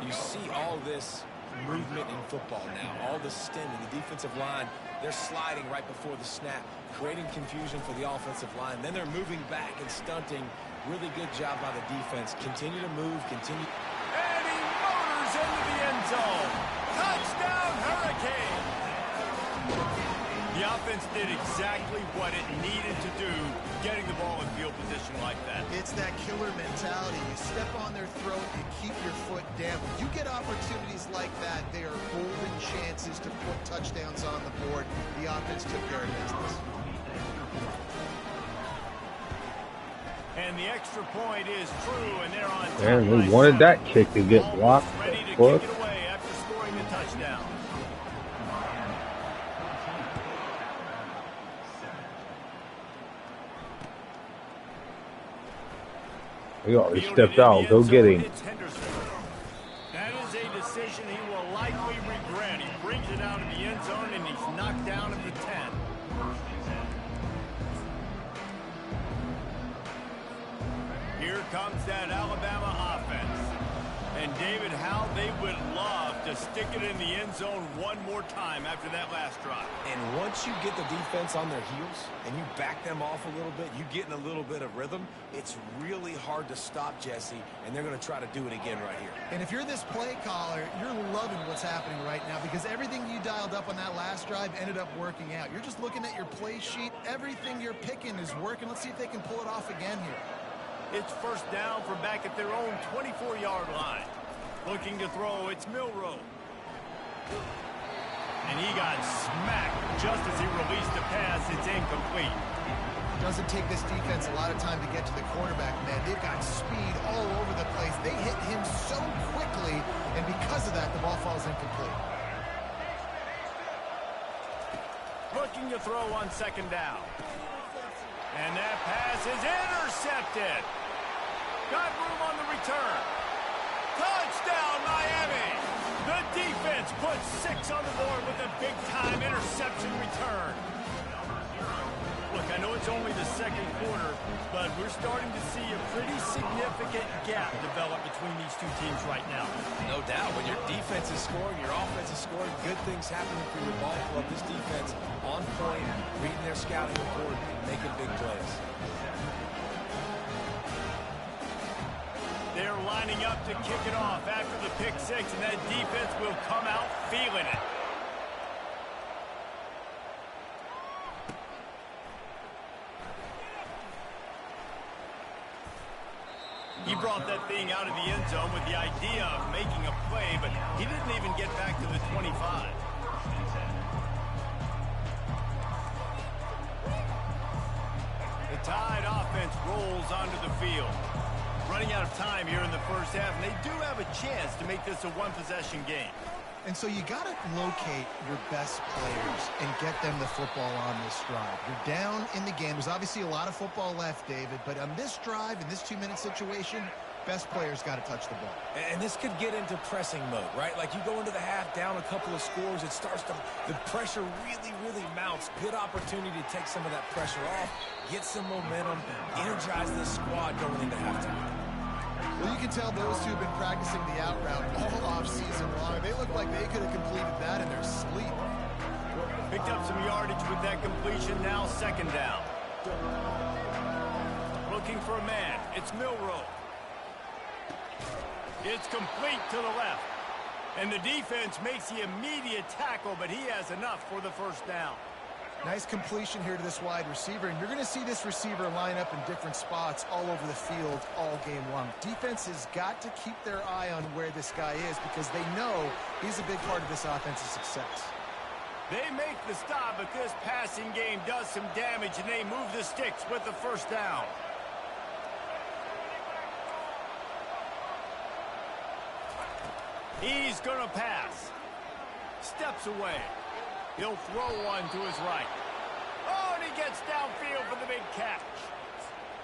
You see all this movement in football now, all the stemming, the defensive line, they're sliding right before the snap, creating confusion for the offensive line. Then they're moving back and stunting. Really good job by the defense. Continue to move, continue. And he motors into the end zone. Touchdown, Hurricane! The offense did exactly what it needed to do, getting the ball in field position like that. It's that killer mentality. You step on their throat and keep your foot down. When you get opportunities like that, they are golden chances to put touchdowns on the board. The offense took care of business. And the extra point is true, and they're on top. Man, we wanted that kick to get blocked. Ready to kick it away after scoring the touchdown. He already stepped out. Go get him. That is a decision he will likely regret. He brings it out of the end zone, and he's knocked down at the 10. Here comes that Alabama offense. And David, how they would love to stick it in the end zone one more time after that last drive. And once you get the defense on their heels and you back them off a little bit, you get in a little bit of rhythm, it's really hard to stop, Jesse, and they're going to try to do it again right here. And if you're this play caller, you're loving what's happening right now because everything you dialed up on that last drive ended up working out. You're just looking at your play sheet. Everything you're picking is working. Let's see if they can pull it off again here. It's first down from back at their own 24-yard line. Looking to throw, it's Milroe. And he got smacked just as he released the pass. It's incomplete. Doesn't take this defense a lot of time to get to the quarterback, man. They've got speed all over the place. They hit him so quickly, and because of that, the ball falls incomplete. Looking to throw on 2nd down. And that pass is intercepted. Got room on the return. Touchdown, Miami. The defense puts 6 on the board with a big-time interception return. Look, I know it's only the 2nd quarter, but we're starting to see a pretty significant gap develop between these two teams right now. No doubt. When your defense is scoring, your offense is scoring, good things happening for your ball club. This defense on point, reading their scouting report, making big plays. They're lining up to kick it off after the pick 6, and that defense will come out feeling it. He brought that thing out of the end zone with the idea of making a play, but he didn't even get back to the 25. The Tide offense rolls onto the field. Running out of time here in the first half, and they do have a chance to make this a one-possession game. And so you got to locate your best players and get them the football on this drive. You're down in the game. There's obviously a lot of football left, David, but on this drive, in this 2-minute situation, best players got to touch the ball. And this could get into pressing mode, right? Like you go into the half down a couple of scores, it starts to, the pressure really, really mounts. Good opportunity to take some of that pressure off, get some momentum, energize this squad going into halftime. Well, you can tell those two have been practicing the out route all off-season long. They look like they could have completed that in their sleep. Picked up some yardage with that completion, now 2nd down. Looking for a man, it's Milroe. It's complete to the left. And the defense makes the immediate tackle, but he has enough for the first down. Nice completion here to this wide receiver, and you're going to see this receiver line up in different spots all over the field all game long. Defense has got to keep their eye on where this guy is because they know he's a big part of this offense's success. They make the stop, but this passing game does some damage, and they move the sticks with the first down. He's going to pass. Steps away. He'll throw one to his right. Oh, and he gets downfield for the big catch.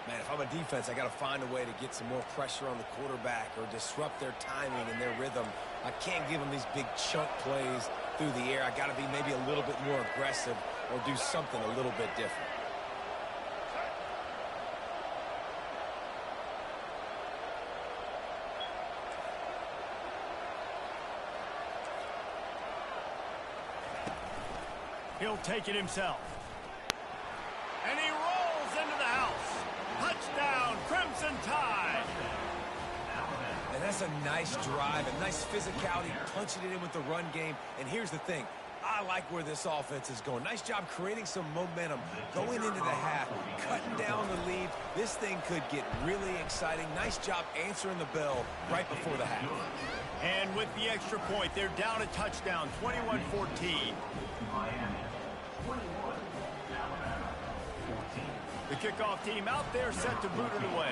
Man, if I'm a defense, I got to find a way to get some more pressure on the quarterback or disrupt their timing and their rhythm. I can't give them these big chunk plays through the air. I got to be maybe a little bit more aggressive or do something a little bit different. He'll take it himself. And he rolls into the house. Touchdown, Crimson Tide. And that's a nice drive, a nice physicality, punching it in with the run game. And here's the thing. I like where this offense is going. Nice job creating some momentum, going into the half, cutting down the lead. This thing could get really exciting. Nice job answering the bell right before the half. And with the extra point, they're down a touchdown, 21-14. The kickoff team out there set to boot it away.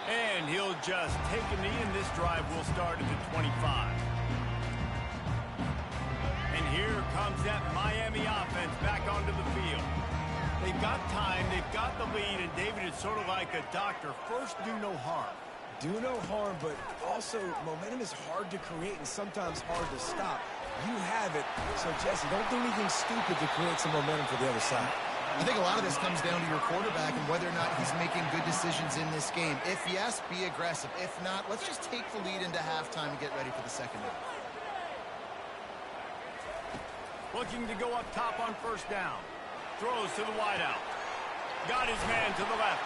And he'll just take a knee, and this drive will start at the 25. And here comes that Miami offense back onto the field. They've got time, they've got the lead, and David is sort of like a doctor. First, do no harm. Do no harm, but also momentum is hard to create and sometimes hard to stop. You have it, so Jesse, don't do anything stupid to create some momentum for the other side. I think a lot of this comes down to your quarterback and whether or not he's making good decisions in this game. If yes, be aggressive. If not, let's just take the lead into halftime and get ready for the second half. Looking to go up top on first down. Throws to the wideout. Got his man to the left.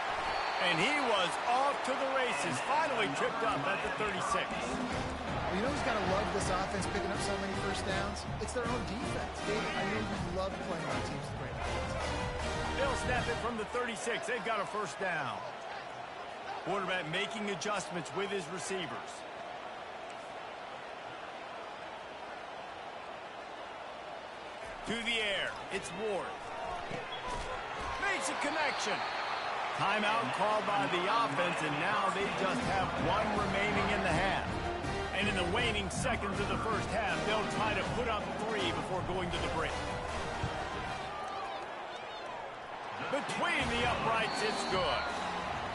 And he was off to the races. Finally tripped up at the 36. Well, you know who's got to love this offense picking up so many first downs? It's their own defense. David, I know you love playing on teams with great defense. They'll snap it from the 36. They've got a first down. Quarterback making adjustments with his receivers. To the air. It's Ward. Makes a connection. Timeout called by the offense, and now they just have one remaining in the half. And in the waning seconds of the first half, they'll try to put up 3 before going to the break. Between the uprights, it's good.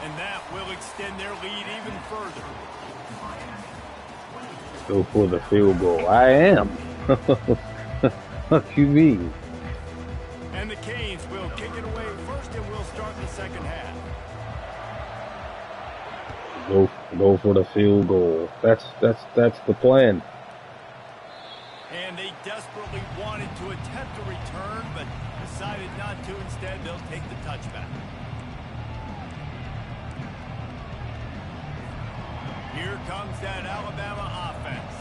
And that will extend their lead even further. Go for the field goal. I am. What you mean? And the Canes will kick it away first, and we'll start the second half. Go for the field goal. That's the plan. And they desperately wanted to attempt a return, but decided not to. Instead, they'll take the touchback. Here comes that Alabama offense.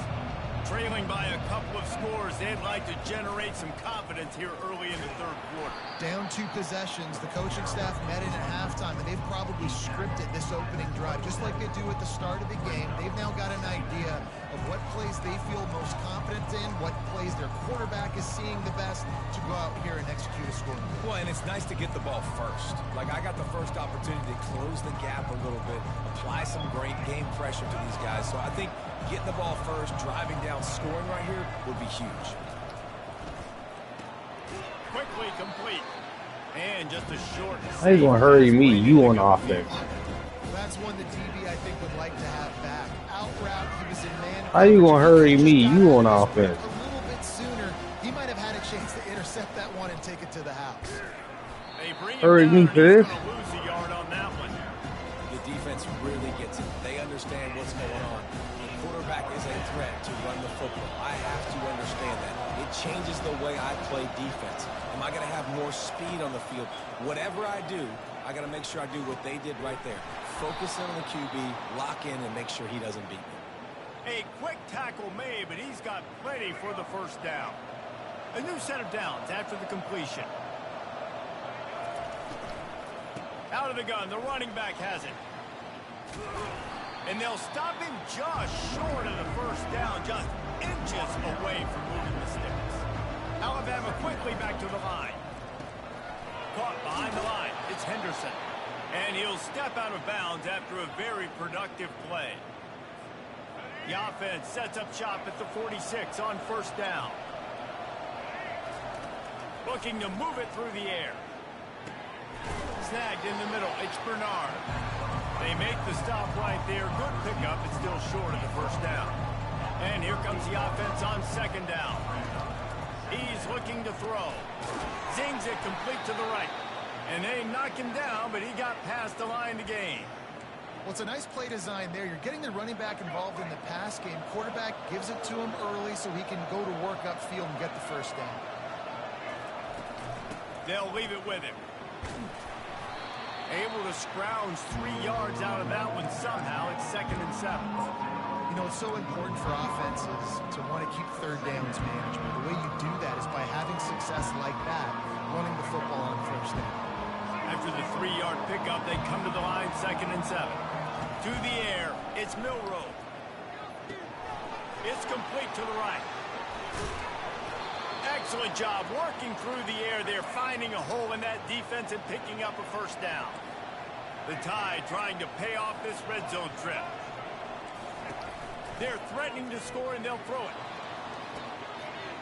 Trailing by a couple of scores, they'd like to generate some confidence here early in the third quarter. Down 2 possessions, the coaching staff met in at halftime, and they've probably scripted this opening drive, just like they do at the start of the game. They've now got an idea of what plays they feel most confident in, what plays their quarterback is seeing the best to go out here and execute a scoring. Well, and it's nice to get the ball first. Like, I got the first opportunity to close the gap a little bit, apply some great game pressure to these guys. So I think getting the ball first, driving down, scoring right here would be huge. Quickly complete. And just a short. How you gonna hurry me? You on offense. That's one that DB, I think, would like to have back. Out route, he was in man. How you gonna hurry me? You on offense. A little bit sooner, he might have had a chance to intercept that one and take it to the house. They bring him Hurry down, me and for he's this? gonna lose a yard on that one. The defense really gets it. They understand what's going on. The quarterback is a threat to run the football. I have to understand that. It changes the way I play defense. Am I going to have more speed on the field? Whatever I do, I got to make sure I do what they did right there. focus in on the QB, lock in, and make sure he doesn't beat me. A quick tackle made, but he's got plenty for the first down. A new set of downs after the completion. Out of the gun, the running back has it. And they'll stop him just short of the first down, just inches away from moving the sticks. Alabama quickly back to the line. Caught behind the line. It's Henderson. And he'll step out of bounds after a very productive play. The offense sets up shop at the 46 on first down. Looking to move it through the air. Snagged in the middle. It's Bernard. They make the stop right there. Good pickup. It's still short of the first down. And here comes the offense on second down. He's looking to throw. Zings it complete to the right. And they knock him down, but he got past the line to gain. Well, it's a nice play design there. You're getting the running back involved in the pass game. Quarterback gives it to him early so he can go to work upfield and get the first down. They'll leave it with him. Able to scrounge 3 yards out of that one somehow. It's 2nd and 7. You know, it's so important for offenses to want to keep third downs management. The way you do that is by having success like that, running the football on first down. After the 3-yard pickup, they come to the line, 2nd and 7. To the air, it's Milroe. It's complete to the right. Excellent job working through the air there, finding a hole in that defense and picking up a first down. The Tide trying to pay off this red zone trip. They're threatening to score, and they'll throw it.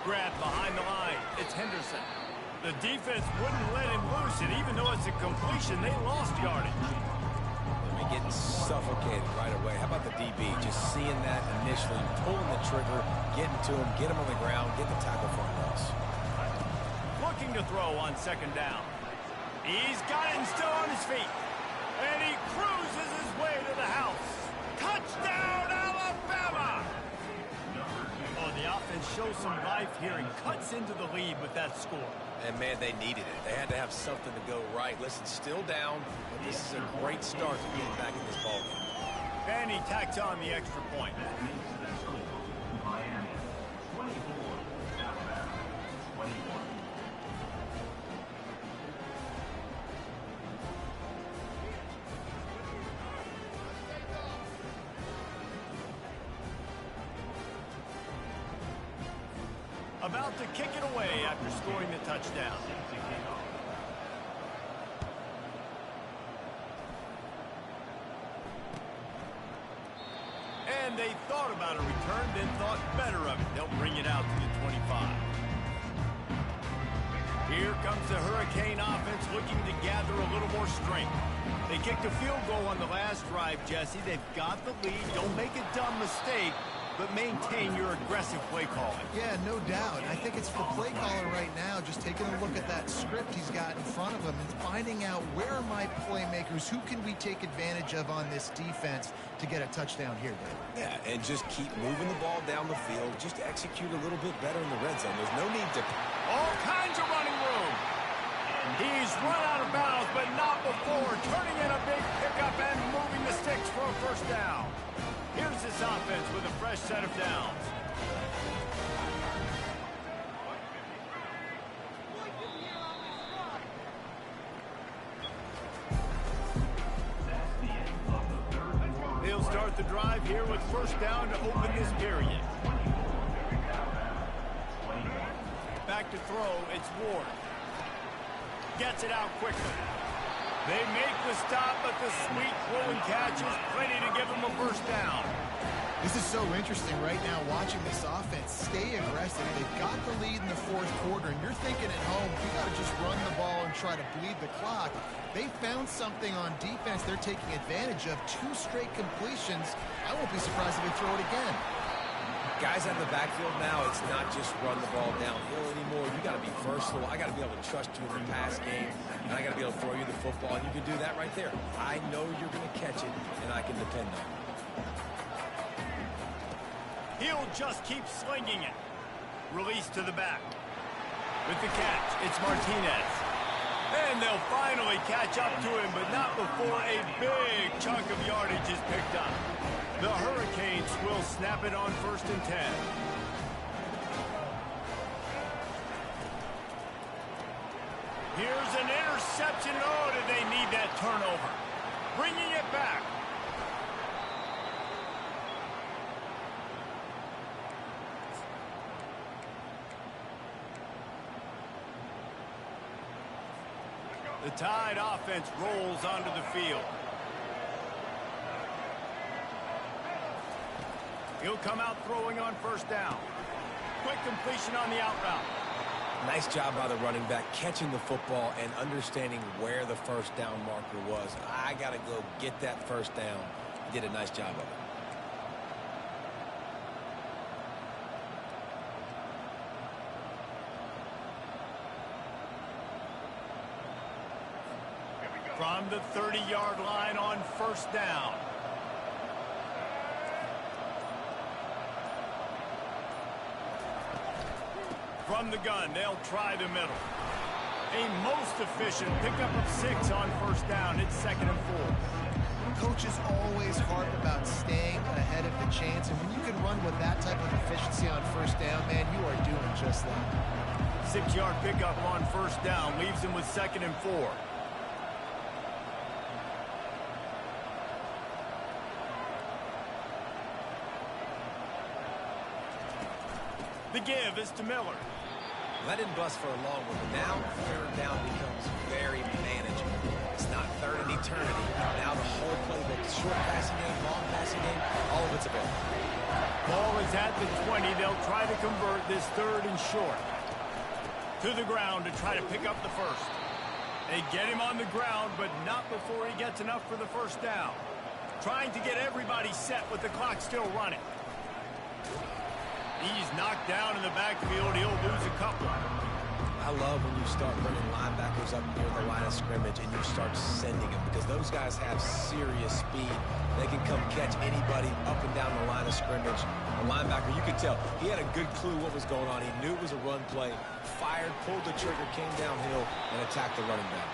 Grabbed behind the line. It's Henderson. The defense wouldn't let him loose it. Even though it's a completion, they lost yardage. They're getting suffocated right away. How about the DB? Just seeing that initially, pulling the trigger, getting to him, get him on the ground, get the tackle for a loss. Looking to throw on second down. He's got it and still on his feet. And he cruises his way to the house. Touchdown, Alabama! Oh, the offense shows some life here and cuts into the lead with that score. And, man, they needed it. They had to have something to go right. Listen, still down, but this is a great start to getting back in this ballgame. And he tacks on the extra point. Miami, 24, Alabama, 21. About to kick it away after scoring the touchdown. And they thought about a return, then thought better of it. They'll bring it out to the 25. Here comes the Hurricane offense looking to gather a little more strength. They kicked a field goal on the last drive, Jesse. They've got the lead. Don't make a dumb mistake, but maintain your aggressive play calling. Yeah, no doubt. I think it's the play caller right now just taking a look at that script he's got in front of him and finding out where are my playmakers, who can we take advantage of on this defense to get a touchdown here, Dave. Yeah, and just keep moving the ball down the field. Just execute a little bit better in the red zone. There's no need to... All kinds of running room. He's run out of bounds, but not before. Turning in a big pickup and moving the sticks for a first down. Here's this offense with a fresh set of downs. They'll start the drive here with first down to open this period. Back to throw, it's Ward. Gets it out quickly. They make the stop, but the sweet throwing catch is plenty to give them a first down. This is so interesting right now watching this offense stay aggressive. They've got the lead in the fourth quarter, and you're thinking at home, we got to just run the ball and try to bleed the clock. They found something on defense they're taking advantage of. 2 straight completions. I won't be surprised if they throw it again. Guys out in the backfield now, it's not just run the ball downhill anymore. You got to be versatile. I got to be able to trust you in the pass game, and I got to be able to throw you the football, and you can do that right there. I know you're going to catch it, and I can depend on it. He'll just keep slinging it. Release to the back. With the catch, it's Martinez. And they'll finally catch up to him, but not before a big chunk of yardage is picked up. The Hurricanes will snap it on 1st and 10. Here's an interception. Oh, did they need that turnover? Bringing it back. The Tide offense rolls onto the field. He'll come out throwing on 1st down. Quick completion on the out route. Nice job by the running back catching the football and understanding where the 1st down marker was. I got to go get that 1st down. He did a nice job of it. From the 30-yard line on 1st down. From the gun, they'll try the middle. A most efficient pickup of 6 on 1st down. It's 2nd and 4. Coaches always harp about staying ahead of the chains, and when you can run with that type of efficiency on 1st down, man, you are doing just that. 6-yard pickup on 1st down leaves him with 2nd and 4. The give is to Miller. Let him bust for a long one, but now 3rd down becomes very manageable. It's not 3rd and eternity. Now the whole playbook, short passing game, long passing game, all of it's available. Ball is at the 20. They'll try to convert this 3rd and short. To the ground to try to pick up the 1st. They get him on the ground, but not before he gets enough for the 1st down. Trying to get everybody set with the clock still running. He's knocked down in the backfield. He'll lose a couple. I love when you start bringing linebackers up near the line of scrimmage and you start sending them because those guys have serious speed. They can come catch anybody up and down the line of scrimmage. A linebacker, you could tell, he had a good clue what was going on. He knew it was a run play, fired, pulled the trigger, came downhill, and attacked the running back.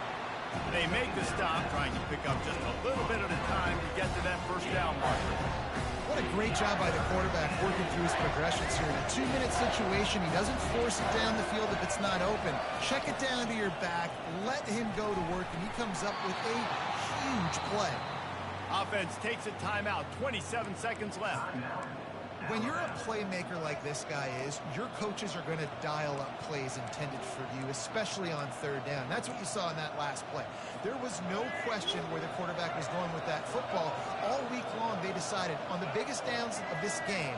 They make the stop, trying to pick up just a little bit at a time to get to that 1st down marker. What a great job by the quarterback working through his progressions here. In a 2-minute situation, he doesn't force it down the field if it's not open. Check it down to your back, let him go to work, and he comes up with a huge play. Offense takes a timeout, 27 seconds left. When you're a playmaker like this guy is, your coaches are going to dial up plays intended for you, especially on 3rd down. That's what you saw in that last play. There was no question where the quarterback was going with that football. All week long, they decided on the biggest downs of this game,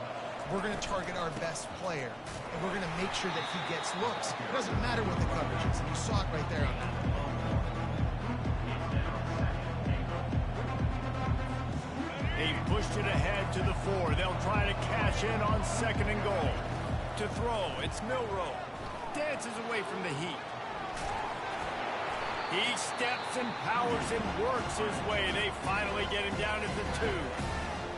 we're going to target our best player, and we're going to make sure that he gets looks. It doesn't matter what the coverage is, and you saw it right there on that. They pushed it ahead to the 4. They'll try to cash in on 2nd and goal. To throw, it's Milroe. Dances away from the heat. He steps and powers and works his way. They finally get him down to the 2.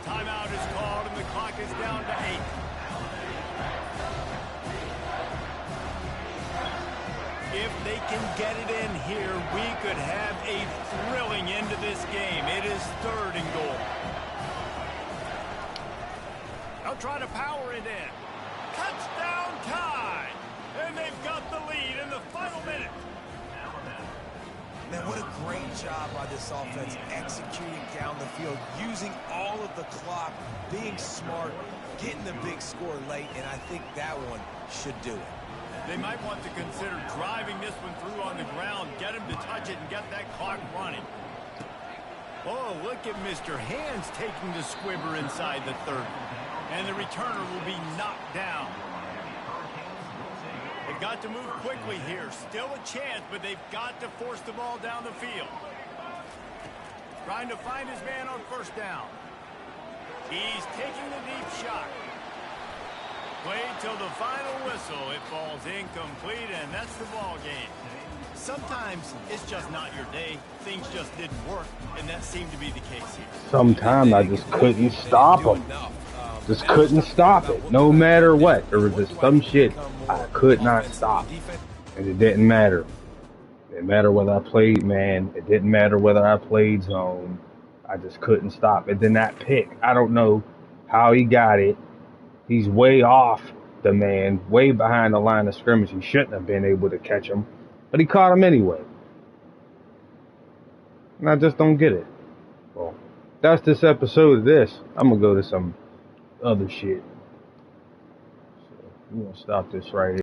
Timeout is called and the clock is down to 8. If they can get it in here, we could have a thrilling end to this game. It is 3rd and goal. They'll try to power it in. Touchdown Tide! And they've got the lead in the final minute. Man, what a great job by this offense executing down the field, using all of the clock, being smart, getting the big score late, and I think that one should do it. They might want to consider driving this one through on the ground, get him to touch it, and get that clock running. Oh, look at Mr. Hands taking the squibber inside the 30. And the returner will be knocked down. They've got to move quickly here. Still a chance, but they've got to force the ball down the field. Trying to find his man on 1st down. He's taking the deep shot. Played till the final whistle. It falls incomplete, and that's the ball game. Sometimes it's just not your day. Things just didn't work, and that seemed to be the case here. Sometimes I just couldn't stop them. Just couldn't stop it, no matter what. There was just some shit I could not stop, and it didn't matter. It didn't matter whether I played man. It didn't matter whether I played zone. I just couldn't stop. And then that pick, I don't know how he got it. He's way off the man, way behind the line of scrimmage. He shouldn't have been able to catch him, but he caught him anyway. And I just don't get it. Well, that's this episode of this. I'm going to go to some other shit. So, we're going to stop this right here.